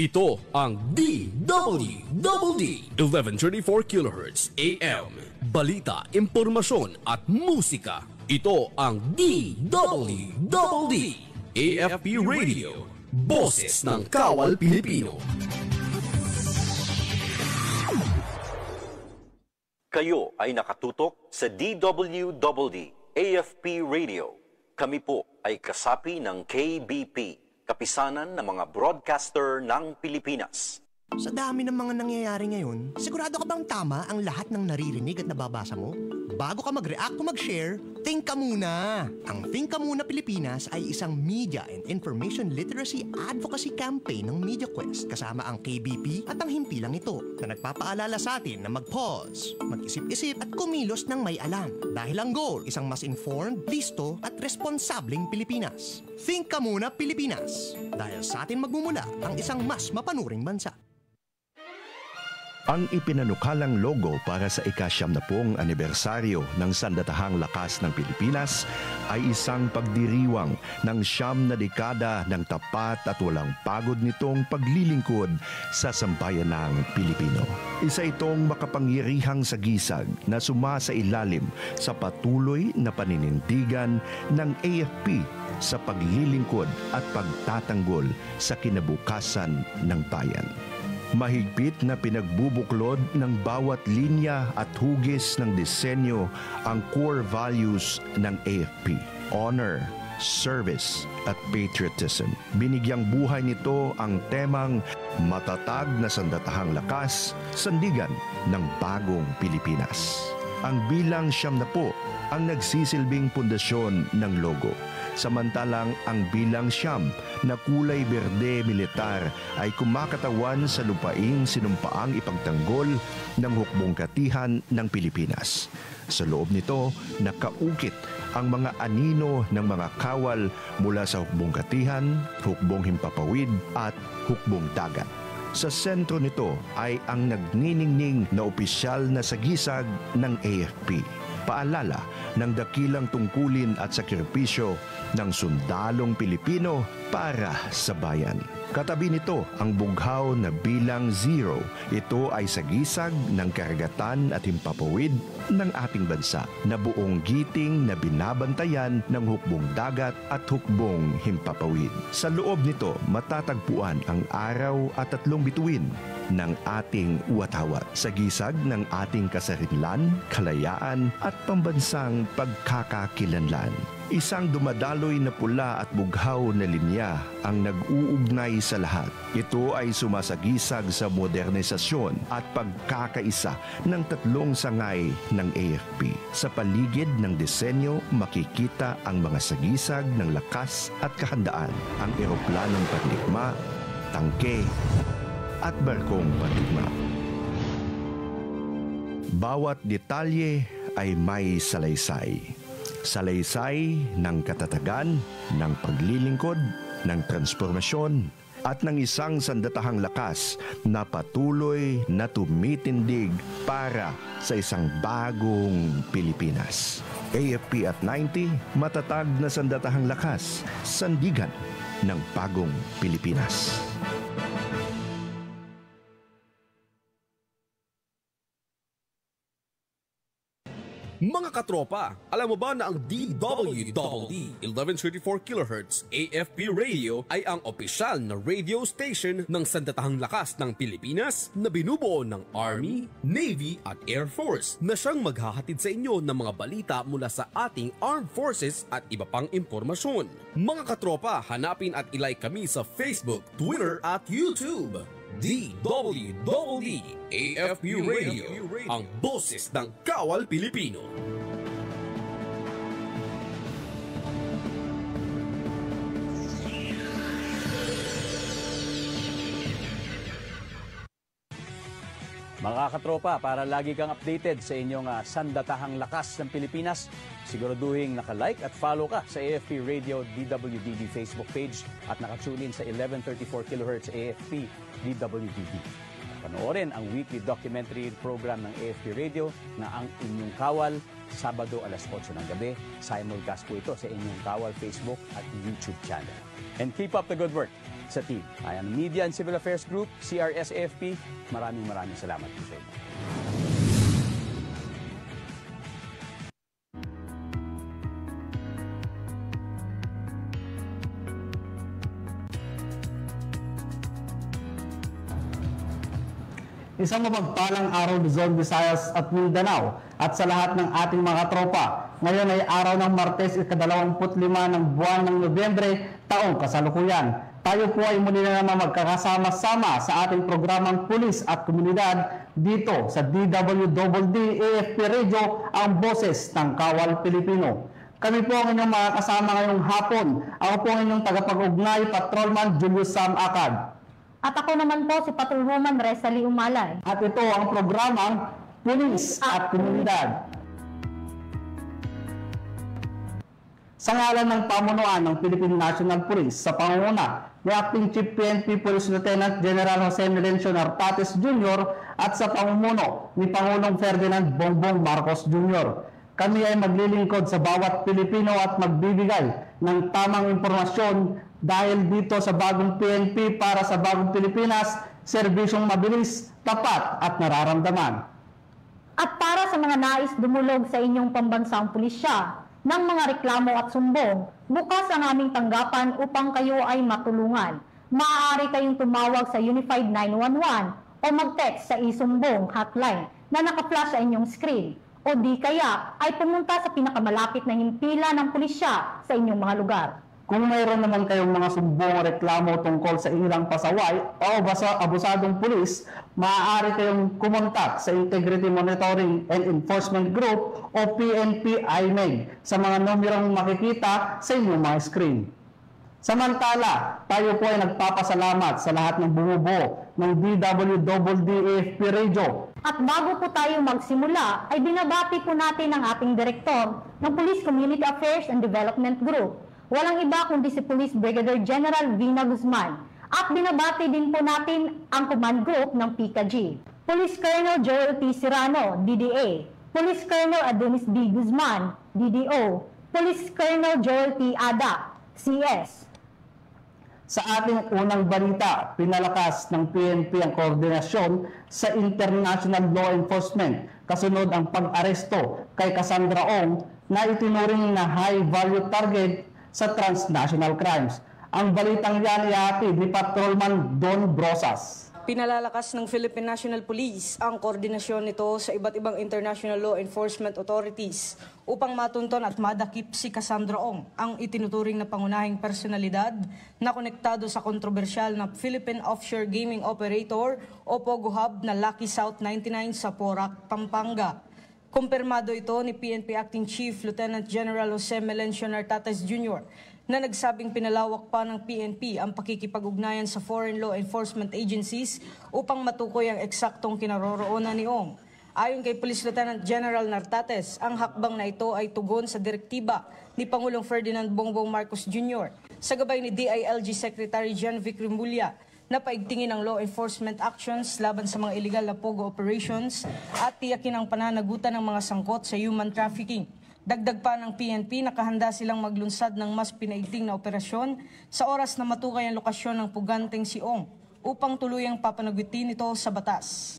Ito ang DWDD 1134 kHz AM. Balita, impormasyon at musika. Ito ang DWDD AFP Radio. Boses ng Kawal Pilipino. Kayo ay nakatutok sa DWDD AFP Radio. Kami po ay kasapi ng KBP, Kapisanan ng mga Broadcaster ng Pilipinas. Sa dami ng mga nangyayari ngayon, sigurado ka bang tama ang lahat ng naririnig at nababasa mo? Bago ka mag-react o mag-share, think ka muna! Ang Think Ka Muna Pilipinas ay isang media and information literacy advocacy campaign ng MediaQuest kasama ang KBP at ang himpilang ito na nagpapaalala sa atin na mag-pause, mag-isip-isip at kumilos ng may alam. Dahil ang goal, isang mas informed, listo at responsableng Pilipinas. Think Ka Muna Pilipinas! Dahil sa atin magmumula ang isang mas mapanuring bansa. Ang ipinanukalang logo para sa ika-70 anibersaryo ng Sandatahang Lakas ng Pilipinas ay isang pagdiriwang ng 9 na dekada ng tapat at walang pagod nitong paglilingkod sa sambayan ng Pilipino. Isa itong makapangyarihang sagisag na sumasailalim sa patuloy na paninindigan ng AFP sa paglilingkod at pagtatanggol sa kinabukasan ng bayan. Mahigpit na pinagbubuklod ng bawat linya at hugis ng disenyo ang core values ng AFP: honor, service at patriotism. Binigyang buhay nito ang temang matatag na sandatahang lakas, sandigan ng bagong Pilipinas. Ang bilang 70 ang nagsisilbing pundasyon ng logo. Samantalang ang bilang 9 na kulay berde militar ay kumakatawan sa lupaing sinumpaang ipagtanggol ng hukbong katihan ng Pilipinas. Sa loob nito, nakaukit ang mga anino ng mga kawal mula sa hukbong katihan, hukbong himpapawid at hukbong dagat. Sa sentro nito ay ang nagniningning na opisyal na sagisag ng AFP. Paalala ng dakilang tungkulin at sakripisyo ng sundalong Pilipino para sa bayan. Katabi nito ang bughaw na bilang 0. Ito ay sagisag ng karagatan at himpapawid ng ating bansa na buong giting na binabantayan ng hukbong dagat at hukbong himpapawid. Sa loob nito matatagpuan ang araw at 3 bituin ng ating watawat, sagisag ng ating kasarinlan, kalayaan at pambansang pagkakakilanlan. Isang dumadaloy na pula at bughaw na linya ang nag-uugnay sa lahat. Ito ay sumasagisag sa modernisasyon at pagkakaisa ng 3 sangay ng AFP. Sa paligid ng disenyo, makikita ang mga sagisag ng lakas at kahandaan, ang eroplanong pandigma, tangke, at barkong pandigma. Bawat detalye ay may salaysay. Salaysay ng katatagan, ng paglilingkod, ng transformasyon, at ng isang sandatahang lakas na patuloy na tumitindig para sa isang bagong Pilipinas. AFP at 90, matatag na sandatahang lakas, sandigan ng bagong Pilipinas. Mga katropa, alam mo ba na ang DWDD 1134 kHz AFP Radio ay ang opisyal na radio station ng Sandatahang Lakas ng Pilipinas na binubuo ng Army, Navy at Air Force na siyang maghahatid sa inyo ng mga balita mula sa ating Armed Forces at iba pang impormasyon. Mga katropa, hanapin at ilike kami sa Facebook, Twitter at YouTube. DWDD AFP Radio, ang boses ng Kawal Pilipino. Mga katropa, para lagi kang updated sa inyong sandatahang lakas ng Pilipinas, siguraduhin naka-like at follow ka sa AFP Radio DWDD Facebook page at nakatune in sa 1134 kHz AFP DWDD. Panoorin ang weekly documentary program ng AFP Radio na Ang Inyong Kawal, Sabado alas 8 ng gabi. Simulcast po ito sa Inyong Kawal Facebook at YouTube channel. And keep up the good work. sa team. Ayan, Media and Civil Affairs Group, CRS-AFP, maraming salamat po sa inyo. Isang mapagpalang araw Luzon, Visayas at Mindanao at sa lahat ng ating mga tropa. Ngayon ay araw ng Martes, ika-25 ng buwan ng Nobyembre, taong kasalukuyan. Tayo po ay muli na naman magkakasama-sama sa ating programang Pulis at Komunidad dito sa DWDD AFP Radio, ang boses ng Kawal Pilipino. Kami po ang inyong mga kasama ngayong hapon. Ako po ang inyong tagapag-ugnay, Patrolman Julius Sam Acad. At ako naman po si Patrolwoman Resalie Umalay. At ito ang programang Pulis at Komunidad. Sa ngalan ng pamunuan ng Philippine National Police sa pangunguna ni Acting Chief PNP Police Lieutenant General Jose Melencio Nartates Jr. at sa pamumuno ni Pangulong Ferdinand Bongbong Marcos Jr. Kami ay maglilingkod sa bawat Pilipino at magbibigay ng tamang impormasyon dahil dito sa bagong PNP para sa bagong Pilipinas, serbisyong mabilis, tapat at nararamdaman. At para sa mga nais dumulog sa inyong pambansang pulisya ng mga reklamo at sumbong, bukas ang aming tanggapan upang kayo ay matulungan. Maaari kayong tumawag sa Unified 911 o mag-text sa isumbong hotline na naka-flash sa inyong screen. O di kaya ay pumunta sa pinakamalapit na himpilan ng pulisya sa inyong mga lugar. Kung mayroon naman kayong mga sumbong o reklamo tungkol sa inyong pasaway o abusadong pulis, maaari kayong kumontak sa Integrity Monitoring and Enforcement Group o PNP IMEG sa mga numerong makikita sa inyong mga screen. Samantala, tayo po ay nagpapasalamat sa lahat ng bumubuo ng DWDD AFP Radio. At bago po tayo magsimula, ay binabati po natin ang ating direktor ng Police Community Affairs and Development Group. Walang iba kundi si Police Brigadier General Vina Guzman. At binabati din po natin ang command group ng PICAG. Police Colonel Joel T. Serrano, DDA. Police Colonel Adonis B. Guzman, DDO. Police Colonel Joel T. Ada, CS. Sa ating unang balita, pinalakas ng PNP ang koordinasyon sa international law enforcement kasunod ang pag-aresto kay Cassandra Ong na itinuring na high-value target sa transnational crimes. Ang balitang yan ihatid ni Patrolman Don Brosas. Pinalalakas ng Philippine National Police ang koordinasyon nito sa iba't ibang international law enforcement authorities upang matunton at madakip si Cassandra Ong, ang itinuturing na pangunahing personalidad na konektado sa kontrobersyal na Philippine Offshore Gaming Operator o POGO Hub na Lucky South 99 sa Porac, Pampanga. Kumpirmado ito ni PNP Acting Chief Lieutenant General Jose Melencio Nartates Jr. na nagsabing pinalawak pa ng PNP ang pakikipag-ugnayan sa foreign law enforcement agencies upang matukoy ang eksaktong kinaroroonan ni Ong. Ayon kay Police Lieutenant General Nartates, ang hakbang na ito ay tugon sa direktiba ni Pangulong Ferdinand Bongbong Marcos Jr. sa gabay ni DILG Secretary John Vic Rimulya na paigtingin ang law enforcement actions laban sa mga illegal na POGO operations at tiyakin ang pananagutan ng mga sangkot sa human trafficking. Dagdag pa ng PNP, nakahanda silang maglunsad ng mas pinaigting na operasyon sa oras na matukay ang lokasyon ng puganteng si Ong upang tuluyang papanagutin ito sa batas.